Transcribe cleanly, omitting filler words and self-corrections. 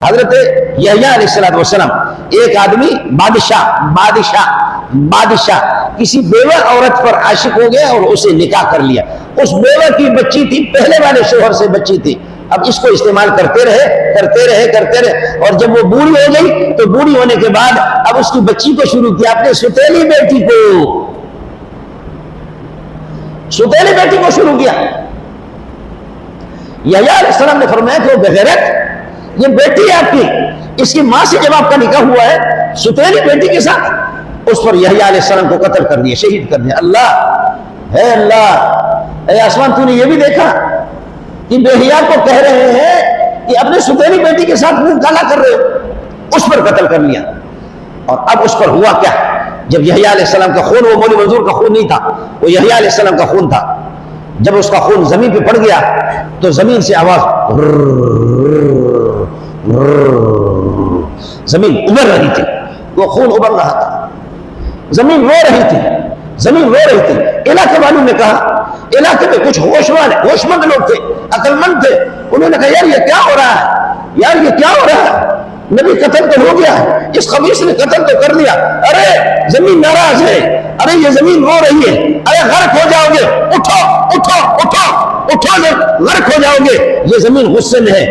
حضرت یحییٰ علیہ السلام ایک آدمی بادشاہ کسی بیوہ عورت پر عاشق ہو گیا اور اسے نکاح کر لیا. اس بیوہ کی بچی تھی، پہلے والے شوہر سے بچی تھی. اب اس کو استعمال کرتے رہے اور جب وہ بوڑھی ہو گئی تو بوڑھی ہونے کے بعد اب اس کی بچی کو شروع کیا، اپنے ستیلی بیٹی کو شروع کیا. یحییٰ علیہ السلام نے فرمایا کہ وہ بغیرت، یہ بیٹی ہے آپ کی، اس کی ماں سے جب آپ کا نکاح ہوا ہے ستیلی بیٹی کے ساتھ، اس پر یحییٰ علیہ السلام کو قتل کر دیا، شہید کر دیا. اللہ اے آسمان، تو نے یہ بھی دیکھا کہ بے حیا کو کہہ رہے ہیں کہ اپنے ستیلی بیٹی کے ساتھ منہ کالا کر رہے ہو، اس پر قتل کر لیا. اور اب اس پر ہوا کیا؟ جب یحییٰ علیہ السلام کا خون، وہ مولی منظور کا خون نہیں تھا، وہ یحییٰ علیہ السلام کا خون تھا. جب اس کا خون زمین پہ پڑ گیا تو زمین سے آواز، زمین ابل رہی تھی، وہ خون ابل رہا تھا، زمین رو رہی تھی. علاقے والوں نے کہا، علاقے میں کچھ ہوش مند لوگ تھے، عقل مند تھے، انہوں نے کہا یار یہ کیا ہو رہا ہے، نبی قتل تو ہو گیا ہے، اس خبیث نے قتل تو کر لیا، ارے زمین ناراض ہے، ارے یہ زمین رو رہی ہے، ارے غرق ہو جاؤ گے، اٹھو غرق ہو جاؤ گے، یہ زمین غصے میں ہے.